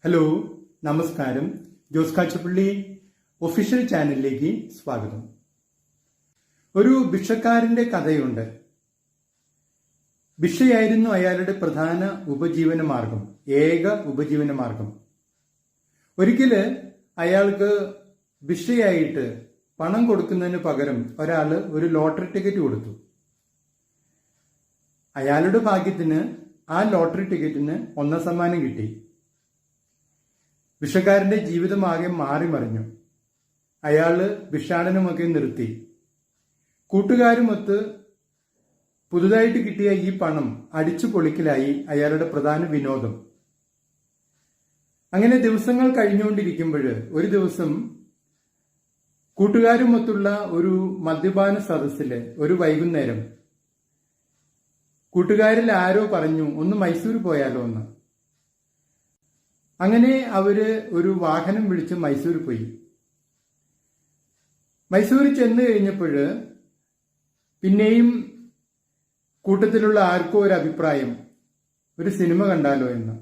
Hello, നമസ്കാരം. Jose Kachappilly official ചാനലിലേക്ക് സ്വാഗതം. ഒരു ഭിക്ഷക്കാരന്റെ കഥയുണ്ട്. ഭിക്ഷയായിരുന്നു അയാളുടെ പ്രധാന ഉപജീവന മാർഗം, ഏക ഉപജീവന മാർഗം. ഒരിക്കല് അയാൾക്ക് ഭിക്ഷയായിട്ട് പണം കൊടുക്കുന്നതിന് പകരം ഒരാള് ഒരു ലോട്ടറി ടിക്കറ്റ് കൊടുത്തു. അയാളുടെ ഭാഗ്യത്തിന് ആ ലോട്ടറി ടിക്കറ്റിന് ഒന്നാം സമ്മാനം കിട്ടി. ഭിക്ഷക്കാരന്റെ ജീവിതമാകെ മാറിമറിഞ്ഞു. അയാള് ഭിക്ഷാടനമൊക്കെ നിർത്തി. കൂട്ടുകാരുമൊത്ത് പുതുതായിട്ട് കിട്ടിയ ഈ പണം അടിച്ചു പൊളിക്കലായി അയാളുടെ പ്രധാന വിനോദം. അങ്ങനെ ദിവസങ്ങൾ കഴിഞ്ഞുകൊണ്ടിരിക്കുമ്പോൾ ഒരു ദിവസം കൂട്ടുകാരുമൊത്തുള്ള ഒരു മദ്യപാന സദസ്സില് ഒരു വൈകുന്നേരം കൂട്ടുകാരിൽ ആരോ പറഞ്ഞു, ഒന്ന് മൈസൂർ പോയാലോ എന്ന്. അങ്ങനെ അവര് ഒരു വാഹനം വിളിച്ച് മൈസൂർ പോയി. മൈസൂരിൽ ചെന്ന് കഴിഞ്ഞപ്പോൾ പിന്നെയും കൂട്ടത്തിലുള്ള ആർക്കോ ഒരു അഭിപ്രായം, ഒരു സിനിമ കണ്ടാലോ എന്ന്.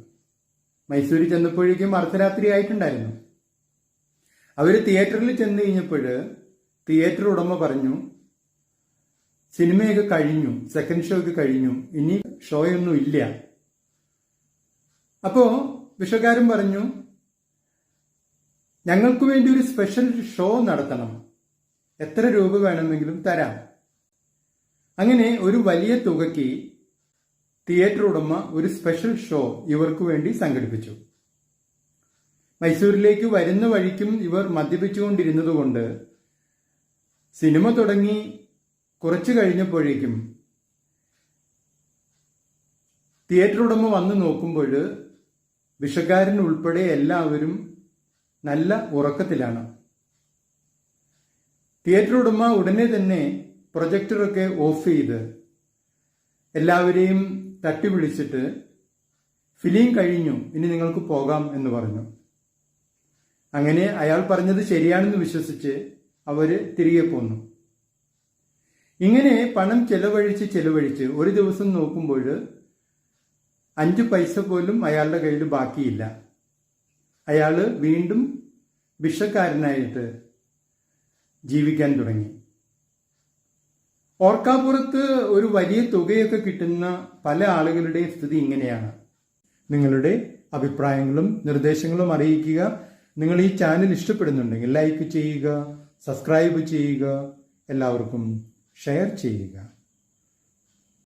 മൈസൂരിൽ ചെന്നപ്പോഴേക്കും അർദ്ധരാത്രി ആയിട്ടുണ്ടായിരുന്നു. അവര് തിയേറ്ററിൽ ചെന്ന് കഴിഞ്ഞപ്പോൾ തിയേറ്റർ ഉടമ പറഞ്ഞു, സിനിമയൊക്കെ കഴിഞ്ഞു, സെക്കൻഡ് ഷോ ഒക്കെ കഴിഞ്ഞു, ഇനി ഷോയൊന്നും ഇല്ല. അപ്പോ ഭിക്ഷക്കാരൻ പറഞ്ഞു, ഞങ്ങൾക്ക് വേണ്ടി ഒരു സ്പെഷ്യൽ ഷോ നടത്തണം, എത്ര രൂപ വേണമെങ്കിലും തരാം. അങ്ങനെ ഒരു വലിയ തുകയ്ക്ക് തിയേറ്റർ ഉടമ ഒരു സ്പെഷ്യൽ ഷോ ഇവർക്ക് വേണ്ടി സംഘടിപ്പിച്ചു. മൈസൂരിലേക്ക് വരുന്ന വഴിക്കും ഇവർ മദ്യപിച്ചുകൊണ്ടിരുന്നതുകൊണ്ട് സിനിമ തുടങ്ങി കുറച്ചു കഴിഞ്ഞപ്പോഴേക്കും തിയേറ്റർ ഉടമ വന്ന് നോക്കുമ്പോൾ ഭിക്ഷക്കാരൻ ഉൾപ്പെടെ എല്ലാവരും നല്ല ഉറക്കത്തിലാണ്. തിയേറ്റർ ഉടമ ഉടനെ തന്നെ പ്രൊജക്ടറൊക്കെ ഓഫ് ചെയ്ത് എല്ലാവരെയും തട്ടി വിളിച്ചിട്ട്, ഫിലിം കഴിഞ്ഞു, ഇനി നിങ്ങൾക്ക് പോകാം എന്ന് പറഞ്ഞു. അങ്ങനെ അയാൾ പറഞ്ഞത് ശരിയാണെന്ന് വിശ്വസിച്ച് അവര് തിരികെ പോന്നു. ഇങ്ങനെ പണം ചെലവഴിച്ച് ഒരു ദിവസം നോക്കുമ്പോൾ 5 പൈസ പോലും അയാളുടെ കയ്യിൽ ബാക്കിയില്ല. അയാള് വീണ്ടും ഭിക്ഷക്കാരനായിട്ട് ജീവിക്കാൻ തുടങ്ങി. ഓർക്കാപ്പുറത്ത് ഒരു വലിയ തുകയൊക്കെ കിട്ടുന്ന പല ആളുകളുടെയും സ്ഥിതി ഇങ്ങനെയാണ്. നിങ്ങളുടെ അഭിപ്രായങ്ങളും നിർദ്ദേശങ്ങളും അറിയിക്കുക. നിങ്ങൾ ഈ ചാനൽ ഇഷ്ടപ്പെടുന്നുണ്ടെങ്കിൽ ലൈക്ക് ചെയ്യുക, സബ്സ്ക്രൈബ് ചെയ്യുക, എല്ലാവർക്കും ഷെയർ ചെയ്യുക.